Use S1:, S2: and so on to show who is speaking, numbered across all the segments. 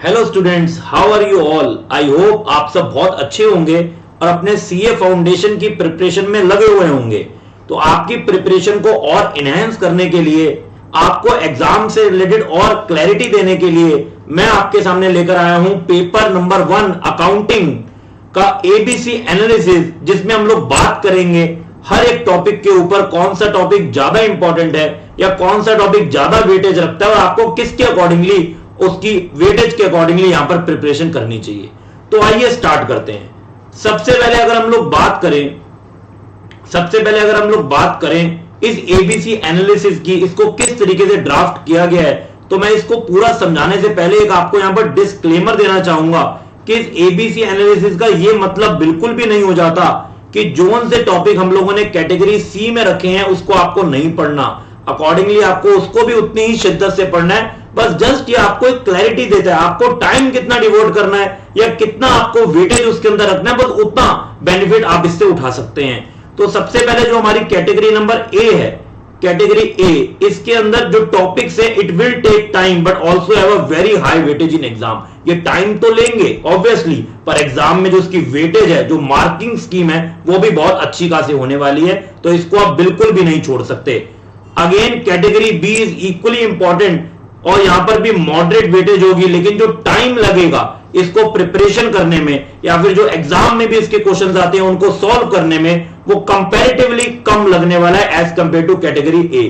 S1: Hello students, how are you all. I hope आप सब बहुत अच्छे होंगे और अपने सीए फाउंडेशन की प्रिपरेशन में लगे हुए होंगे। तो आपकी प्रिपरेशन को और एनहेंस करने के लिए, आपको एग्जाम से रिलेटेड और क्लैरिटी देने के लिए मैं आपके सामने लेकर आया हूं पेपर नंबर 1 अकाउंटिंग का एबीसी एनालिसिस, जिसमें हम लोग बात करेंगे हर एक टॉपिक के ऊपर कौन सा टॉपिक ज्यादा इंपॉर्टेंट है या कौन सा टॉपिक ज्यादा वेटेज रखता है और आपको किसके अकॉर्डिंगली, उसकी वेटेज के अकॉर्डिंगली यहां पर प्रिपरेशन करनी चाहिए। तो आइए स्टार्ट करते हैं। सबसे पहले अगर हम लोग बात करें इस एबीसी एनालिसिस की, इसको किस तरीके से ड्राफ्ट किया गया है, तो मैं इसको पूरा समझाने से पहले एक आपको यहां पर डिस्क्लेमर देना चाहूंगा कि इस एबीसी एनालिसिस का यह मतलब बिल्कुल भी नहीं हो जाता कि जोन से टॉपिक हम लोगों ने कैटेगरी सी में रखे हैं उसको आपको नहीं पढ़ना। अकॉर्डिंगली आपको उसको भी उतनी ही शिद्दत से पढ़ना है। बस जस्ट ये आपको एक क्लैरिटी देता है, आपको टाइम कितना डिवोट करना है या कितना आपको वेटेज उसके अंदर रखना है, बस उतना बेनिफिट आप इससे उठा सकते हैं। तो सबसे पहले जो हमारी कैटेगरी नंबर ए है, कैटेगरी ए, इसके अंदर जो टॉपिक्स है, it will take time but also have a very high weightage in exam. ये टाइम तो लेंगे ऑब्वियसली, पर एग्जाम में जो उसकी वेटेज है, जो मार्किंग स्कीम है, वो भी बहुत अच्छी खासी होने वाली है। तो इसको आप बिल्कुल भी नहीं छोड़ सकते। Again category B is equally important और यहां पर भी मॉडरेट वेटेज होगी, लेकिन जो टाइम लगेगा इसको प्रिपरेशन करने में या फिर जो एग्जाम में भी इसके क्वेश्चंस आते हैं उनको सॉल्व करने में, वो कंपैरेटिवली कम लगने वाला है as compare to category A.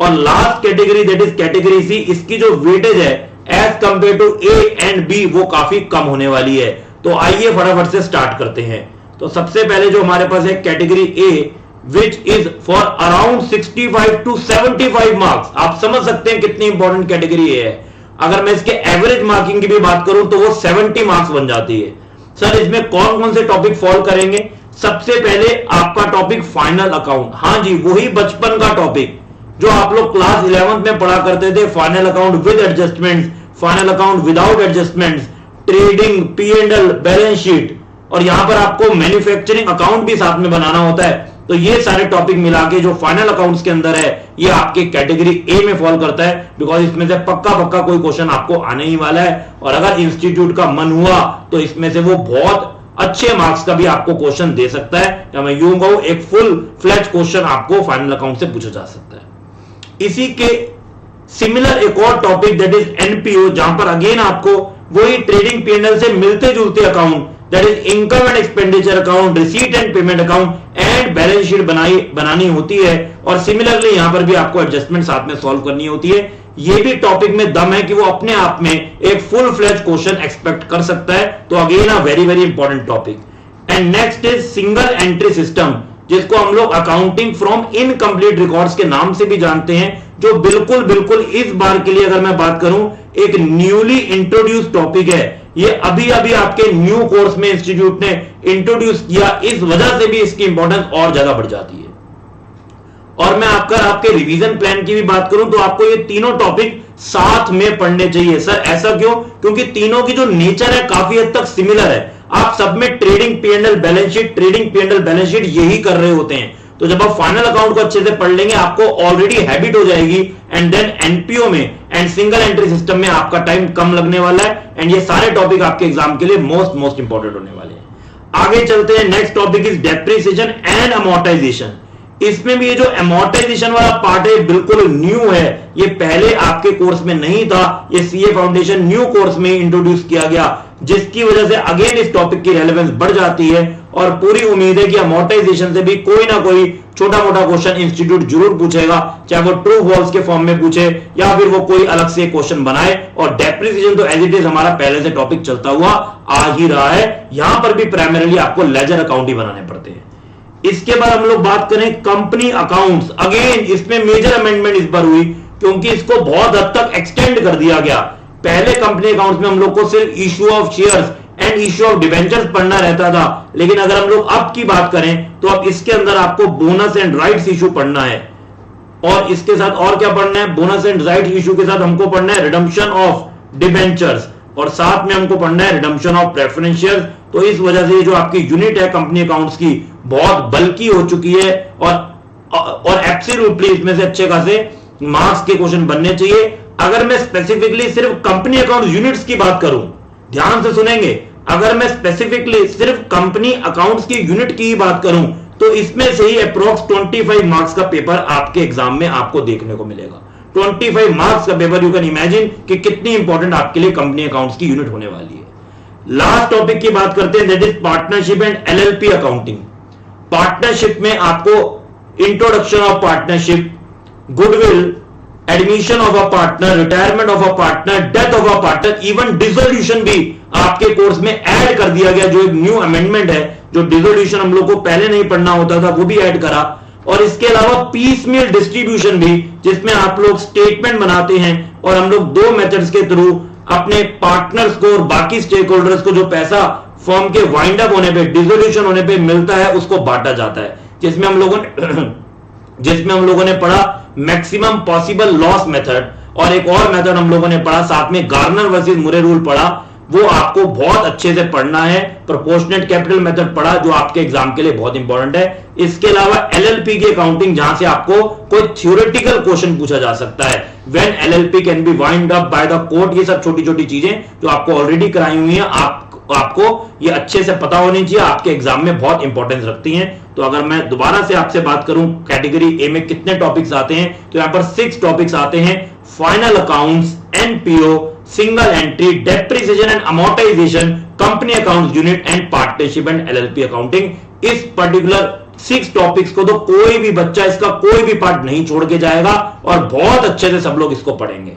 S1: और last category that is category C, इसकी जो वेटेज है as compare to A and B वो काफी कम होने वाली है। तो आइए फटाफट से स्टार्ट करते हैं। तो सबसे पहले जो हमारे पास है category A, which is for around 65 to 75 marks. आप समझ सकते हैं कितनी इंपॉर्टेंट कैटेगरी है। अगर मैं इसके एवरेज मार्किंग की भी बात करूं तो वो 70 मार्क्स बन जाती है। सर इसमें कौन कौन से टॉपिक फॉलो करेंगे? सबसे पहले आपका टॉपिक फाइनल अकाउंट, हाँ जी वही बचपन का टॉपिक जो आप लोग क्लास 11th में पढ़ा करते थे, final account with adjustments, final account without adjustments, trading, P&L, balance sheet, और यहां पर आपको मैन्युफैक्चरिंग अकाउंट भी साथ में बनाना होता है। तो ये सारे टॉपिक मिला के जो फाइनल अकाउंट्स के अंदर है, ये आपके कैटेगरी ए में फॉल करता है, बिकॉज इसमें से पक्का कोई क्वेश्चन आपको आने ही वाला है। और अगर इंस्टीट्यूट का मन हुआ तो इसमें से वो बहुत अच्छे मार्क्स का भी आपको क्वेश्चन दे सकता है, या मैं यूं कहूं एक फुल फ्लैज क्वेश्चन आपको फाइनल अकाउंट से पूछा जा सकता है। इसी के सिमिलर एक और टॉपिक दैट इज एनपीओ, जहां पर अगेन आपको वही ट्रेडिंग P&L से मिलते जुलते account that is income and expenditure account, receipt and payment account and balance sheet बनानी होती है। और सिमिलरली यहां पर भी आपको एडजस्टमेंट साथ में सॉल्व करनी होती है। ये भी टॉपिक में दम है कि वो अपने आप में एक फुल फ्लेज क्वेश्चन एक्सपेक्ट कर सकता है। तो again a very very important topic. And next is single entry system, जिसको हम लोग अकाउंटिंग फ्रॉम इनकम्प्लीट रिकॉर्ड्स के नाम से भी जानते हैं, जो बिल्कुल इस बार के लिए अगर मैं बात करूं एक न्यूली इंट्रोड्यूस टॉपिक है। ये अभी आपके न्यू कोर्स में इंस्टीट्यूट ने इंट्रोड्यूस किया, इस वजह से भी इसकी इंपॉर्टेंस और ज्यादा बढ़ जाती है। और मैं आपके रिवीजन प्लान की भी बात करूं तो आपको ये तीनों टॉपिक साथ में पढ़ने चाहिए। सर ऐसा क्यों? क्योंकि तीनों की जो नेचर है काफी हद तक सिमिलर है। आप सब में trading P&L balance sheet, trading P&L balance sheet यही कर रहे होते हैं। तो जब आप फाइनल अकाउंट को अच्छे से पढ़ लेंगे आपको ऑलरेडी हैबिट हो जाएगी। एंड देन एनपीओ में एंड सिंगल एंट्री सिस्टम में आपका टाइम कम लगने वाला है। एंड ये सारे टॉपिक आपके एग्जाम के लिए मोस्ट इंपॉर्टेंट होने वाले हैं। आगे चलते हैं। Next topic is depreciation and amortisation. इसमें भी ये जो अमोर्टाइजेशन वाला पार्ट है बिल्कुल न्यू है, ये पहले आपके कोर्स में नहीं था। ये सीए फाउंडेशन न्यू कोर्स में इंट्रोड्यूस किया गया, जिसकी वजह से अगेन इस टॉपिक की रेलेवेंस बढ़ जाती है। और पूरी उम्मीद है कि अमोर्टाइजेशन से भी कोई ना कोई छोटा मोटा क्वेश्चन इंस्टीट्यूट जरूर पूछेगा, चाहे वो ट्रू फॉल्स के फॉर्म में पूछे या फिर वो कोई अलग से क्वेश्चन बनाए। और डेप्रिसिएशन तो एज इट इज हमारा पहले से टॉपिक चलता हुआ आ ही रहा है। यहां पर भी प्राइमरीली आपको लेजर अकाउंट ही बनाने पड़ते हैं। इसके बाद हम लोग बात करें कंपनी अकाउंट्स। अगेन इसमें मेजर अमेंडमेंट इस बार हुई, क्योंकि इसको बहुत हद तक एक्सटेंड कर दिया गया। पहले कंपनी अकाउंट्स में हम लोग को सिर्फ issue of shares and issue of debentures पढ़ना रहता था, लेकिन अगर हम लोग अब की बात करें तो अब इसके अंदर आपको बोनस एंड राइट्स इशू पढ़ना है। और इसके साथ और क्या पढ़ना है? बोनस एंड राइट इशू के साथ हमको पढ़ना है रिडम्पशन ऑफ डिबेंचर्स, और साथ में हमको पढ़ना है रिडम्पशन ऑफ प्रेफरेंस शेयर्स। तो इस वजह से जो आपकी यूनिट है कंपनी अकाउंट्स की बहुत बल्कि हो चुकी है। और एब्सोल्युटली इसमें से अच्छे खासे मार्क्स के क्वेश्चन बनने चाहिए। अगर मैं स्पेसिफिकली सिर्फ कंपनी अकाउंट यूनिट्स की बात करूं, ध्यान से सुनेंगे, अगर मैं स्पेसिफिकली सिर्फ कंपनी अकाउंट्स की यूनिट की ही बात करूं तो इसमें से ही अप्रोक्स 25 मार्क्स का पेपर आपके एग्जाम में आपको देखने को मिलेगा। 25 मार्क्स का पेपर, यू कैन इमेजिन कि कितनी इंपॉर्टेंट आपके लिए कंपनी अकाउंट्स की यूनिट होने वाली है। लास्ट टॉपिक की बात करते हैं, that is partnership and LLP accounting. Partnership में आपको introduction of partnership, goodwill, admission of a partner, retirement of a partner, death of a partner, even dissolution भी आपके कोर्स में ऐड कर दिया गया, जो एक न्यू अमेंडमेंट है, जो डिसोल्यूशन हम लोग को पहले नहीं पढ़ना होता था वो भी ऐड करा। और इसके अलावा पीस मील डिस्ट्रीब्यूशन भी, जिसमें आप लोग स्टेटमेंट बनाते हैं और हम लोग दो मेथड्स के थ्रू अपने पार्टनर्स को और बाकी स्टेक होल्डर्स को जो पैसा फर्म के वाइंड अप होने पे, डिसोल्यूशन होने पे मिलता है उसको बांटा जाता है, जिसमें हम लोगों ने पढ़ा मैक्सिमम पॉसिबल लॉस मेथड, और एक और मेथड हम लोगों ने पढ़ा साथ में, गार्नर वर्सेस मुरे रूल पढ़ा, वो आपको बहुत अच्छे से पढ़ना है। प्रोपोर्शनेट कैपिटल मेथड पढ़ा जो आपके एग्जाम के लिए बहुत इंपॉर्टेंट है। इसके अलावा एलएलपी की अकाउंटिंग, जहां से आपको कोई थ्योरेटिकल क्वेश्चन पूछा जा सकता है, when LLP can be wind up by the court, ये सब छोटी छोटी चीजें जो आपको ऑलरेडी कराई हुई है, आपको ये अच्छे से पता होनी चाहिए, आपके एग्जाम में बहुत इंपॉर्टेंस रखती हैं। तो अगर मैं दोबारा से आपसे बात करूं कैटेगरी ए में कितने टॉपिक्स आते हैं, तो यहां पर 6 टॉपिक्स आते हैं, final accounts, NPO, single entry, depreciation and amortisation, company accounts unit and partnership and LLP accounting. इस पर्टिकुलर 6 टॉपिक्स को तो कोई भी बच्चा इसका कोई भी पार्ट नहीं छोड़ के जाएगा और बहुत अच्छे से सब लोग इसको पढ़ेंगे।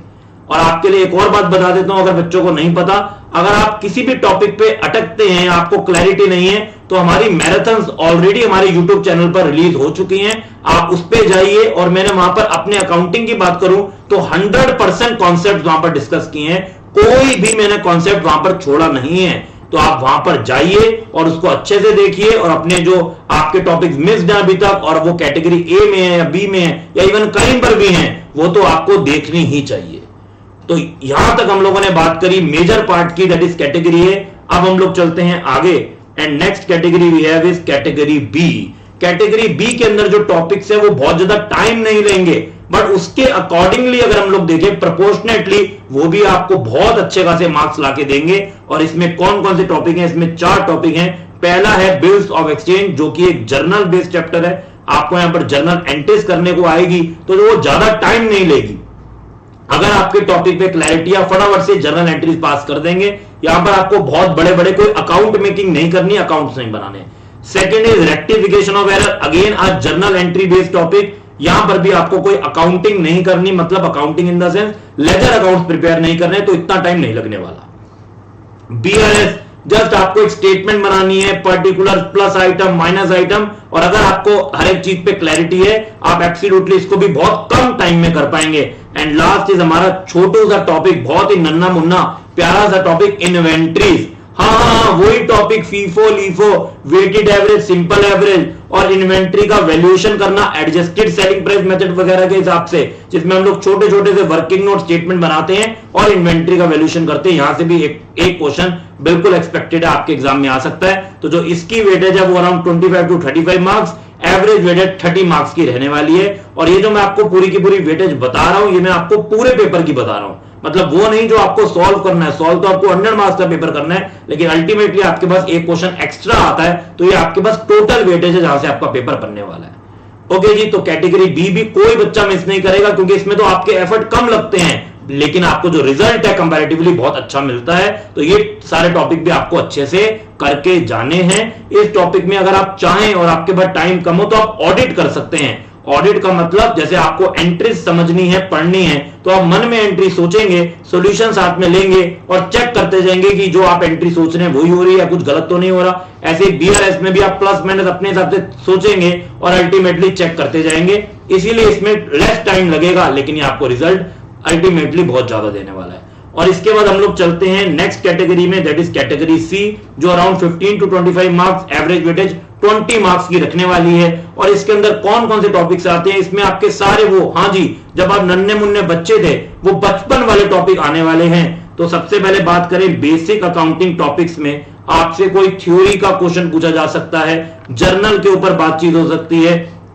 S1: और आपके लिए एक और बात बता देता हूं, अगर बच्चों को नहीं पता, अगर आप किसी भी टॉपिक पे अटकते हैं, आपको क्लैरिटी नहीं है, तो हमारी मैराथन्स ऑलरेडी हमारे यूट्यूब चैनल पर रिलीज हो चुकी हैं, आप उस पे जाइए। और मैंने वहां पर अपने अकाउंटिंग की बात करूं तो 100% कॉन्सेप्ट वहां पर डिस्कस किए हैं, कोई भी मैंने कॉन्सेप्ट वहां पर छोड़ा नहीं है। तो आप वहां पर जाइए और उसको अच्छे से देखिए, और अपने जो आपके टॉपिक्स मिस्ड हैं अभी तक, और वो कैटेगरी ए में है या बी में है या इवन कहीं पर भी हैं, वो तो आपको देखनी ही चाहिए। तो यहां तक हम लोगों ने बात करी मेजर पार्ट की, दैट इज कैटेगरी ए। अब हम लोग चलते हैं आगे, and next category we have is category B. Category B के अंदर जो टॉपिक्स है वो बहुत ज्यादा टाइम नहीं लेंगे, बट उसके अकॉर्डिंगली अगर हम लोग देखें प्रोपोर्शनेटली, वो भी आपको बहुत अच्छे खासे मार्क्स लाके देंगे। और इसमें कौन कौन से टॉपिक हैं? इसमें 4 टॉपिक हैं। पहला है बिल्स ऑफ एक्सचेंज, जो कि एक जर्नल बेस्ड चैप्टर है, आपको यहां पर जर्नल एंट्रीज करने को आएगी, तो वो ज्यादा टाइम नहीं लेगी। अगर आपके टॉपिक पे क्लैरिटी है, फटाफट से जर्नल एंट्रीज पास कर देंगे। यहां पर आपको बहुत बड़े बड़े कोई अकाउंट मेकिंग नहीं करनी, अकाउंट्स नहीं बनाने। Second is rectification of error, again a journal entry based topic. यहां पर भी आपको कोई अकाउंटिंग नहीं करनी, मतलब accounting in the sense ledger accounts prepare नहीं करने, तो इतना टाइम नहीं लगने वाला। बीआरएस, जस्ट आपको एक स्टेटमेंट बनानी है, particular, plus item, minus item, और अगर आपको हर एक चीज पे क्लैरिटी है, आप एब्सोल्युटली इसको भी बहुत कम टाइम में कर पाएंगे। एंड लास्ट इज हमारा छोटू सा टॉपिक, बहुत ही नन्ना मुन्ना प्यारा सा टॉपिक, इन्वेंट्रीज। हाँ, वही topic, FIFO, LIFO, weighted average, simple average, और इन्वेंट्री का वैल्यूएशन करना एडजस्टेड सेलिंग प्राइस मेथड वगैरह के हिसाब से, जिसमें हम लोग छोटे छोटे से वर्किंग नोट स्टेटमेंट बनाते हैं और इन्वेंट्री का वैल्यूएशन करते हैं। यहां से भी एक क्वेश्चन बिल्कुल एक्सपेक्टेड है, आपके एग्जाम में आ सकता है। तो जो इसकी वेटेज है वो around 25 to 35 marks, average weightage 30 marks की रहने वाली है। और ये जो मैं आपको पूरी की पूरी वेटेज बता रहा हूं, ये मैं आपको पूरे पेपर की बता रहा हूं, मतलब वो नहीं जो आपको सॉल्व करना है। सॉल्व तो आपको 100 मार्क्स का पेपर करना है, लेकिन अल्टीमेटली आपके पास एक क्वेश्चन एक्स्ट्रा आता है, तो ये आपके पास टोटल वेटेज है जहां से आपका पेपर बनने वाला है। ओके जी, तो कैटेगरी बी भी कोई बच्चा मिस नहीं करेगा, क्योंकि इसमें तो आपके एफर्ट कम लगते हैं, लेकिन आपको जो रिजल्ट है कंपैरेटिवली बहुत अच्छा मिलता है। तो ये सारे टॉपिक भी आपको अच्छे से करके जाने हैं। इस टॉपिक में अगर आप चाहें और आपके पास टाइम कम हो तो आप ऑडिट कर सकते हैं। ऑडिट का मतलब जैसे आपको एंट्रीज समझनी है, पढ़नी है, तो आप मन में एंट्री सोचेंगे, सॉल्यूशन साथ में लेंगे और चेक करते जाएंगे कि जो आप एंट्री सोच रहे हैं वही हो रही है, कुछ गलत तो नहीं हो रहा। ऐसे बीआरएस में भी आप प्लस माइनस अपने हिसाब से सोचेंगे और अल्टीमेटली चेक करते जाएंगे। इसीलिए इसमें लेस टाइम लगेगा, लेकिन ये आपको रिजल्ट अल्टीमेटली बहुत ज्यादा देने वाला है। और इसके बाद हम लोग चलते हैं नेक्स्ट कैटेगरी में, दैट इज कैटेगरी सी, जो around 15 to 25 marks, average weightage 20 marks की रखने वाली है। और इसके अंदर कौन कौन से टॉपिक्स आते हैं? इसमें आपके सारे वो, हाँ जी, जब आप नन्हे मुन्ने बच्चे थे वो बचपन वाले टॉपिक आने वाले हैं। तो सबसे पहले बात करें बेसिक अकाउंटिंग टॉपिक्स में, आपसे कोई थ्योरी का क्वेश्चन पूछा जा सकता है, जर्नल के ऊपर बातचीत हो सकती है,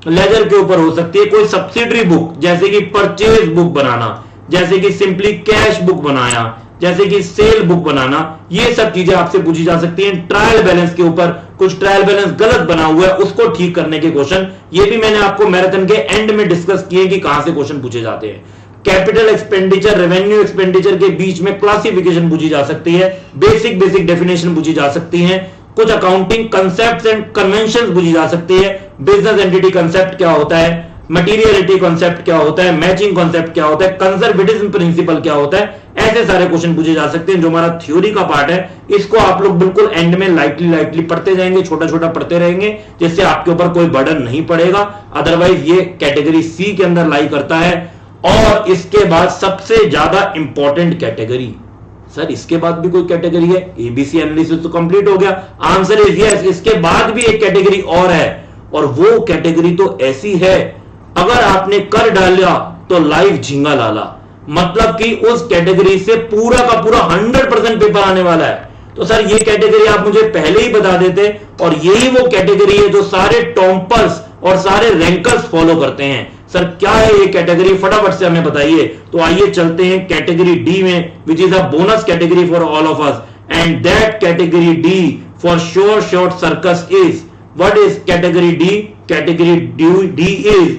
S1: लेजर के ऊपर हो सकती है, कोई सब्सिडरी बुक जैसे कि परचेज बुक बनाना, जैसे कि सिंपली कैश बुक बनाया, जैसे कि सेल बुक बनाना, ये सब चीजें आपसे पूछी जा सकती हैं। ट्रायल बैलेंस के ऊपर कुछ ट्रायल बैलेंस गलत बना हुआ है उसको ठीक करने के क्वेश्चन, ये भी मैंने आपको मैराथन के एंड में डिस्कस किए कि कहां से क्वेश्चन पूछे जाते हैं। कैपिटल एक्सपेंडिचर, रेवेन्यू एक्सपेंडिचर के बीच में क्लासिफिकेशन पूछी जा सकती है, बेसिक डेफिनेशन पूछी जा सकती है, कुछ अकाउंटिंग कंसेप्ट्स एंड कन्वेंशंस पूछी जा सकती है। बिजनेस एंटिटी कंसेप्ट क्या होता है, मटीरियलिटी कॉन्सेप्ट क्या होता है, मैचिंग कॉन्सेप्ट क्या होता है, कंजर्वेटिज्म प्रिंसिपल क्या होता है, ऐसे सारे क्वेश्चन पूछे जा सकते हैं। जो हमारा थ्योरी का पार्ट है इसको आप लोग बिल्कुल एंड में लाइटली पढ़ते जाएंगे, छोटा छोटा पढ़ते रहेंगे, जिससे आपके ऊपर कोई बर्डन नहीं पड़ेगा। अदरवाइज ये कैटेगरी सी के अंदर लाई करता है। और इसके बाद सबसे ज्यादा इंपॉर्टेंट कैटेगरी, सर इसके बाद भी कोई कैटेगरी है? एबीसी एनालिसिस तो कंप्लीट हो गया, आंसर इज यस। इसके बाद भी एक कैटेगरी और है, और वो कैटेगरी तो ऐसी है अगर आपने कर डाला तो लाइव झींगा लाला, मतलब कि उस कैटेगरी से पूरा का पूरा 100% पेपर आने वाला है। तो सर ये कैटेगरी आप मुझे पहले ही बता देते, और यही वो कैटेगरी है जो सारे टॉपर्स और सारे रैंकर्स फॉलो करते हैं। सर क्या है ये कैटेगरी, फटाफट से हमें बताइए। तो आइए चलते हैं कैटेगरी डी में, which is a bonus category for all of us, and that category D for sure short circus is, what is category D? Category D is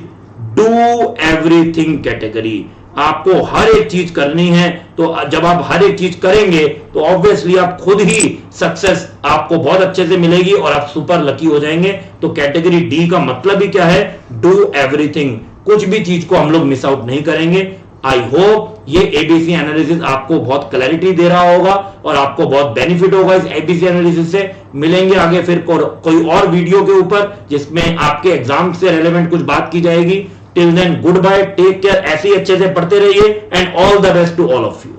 S1: do everything category. आपको हर एक चीज करनी है, तो जब आप हर एक चीज करेंगे तो ऑब्वियसली आप खुद ही सक्सेस आपको बहुत अच्छे से मिलेगी और आप सुपर लकी हो जाएंगे। तो कैटेगरी डी का मतलब ही क्या है? डू एवरीथिंग, कुछ भी चीज को हम लोग मिस आउट नहीं करेंगे। आई होप ये एबीसी एनालिसिस आपको बहुत क्लैरिटी दे रहा होगा और आपको बहुत बेनिफिट होगा इस एबीसी एनालिसिस से। मिलेंगे आगे फिर कोई और वीडियो के ऊपर जिसमें आपके एग्जाम से रेलेवेंट कुछ बात की जाएगी। Till then good bye, take care, ऐसे ही अच्छे से पढ़ते रहिए, and all the best to all of you.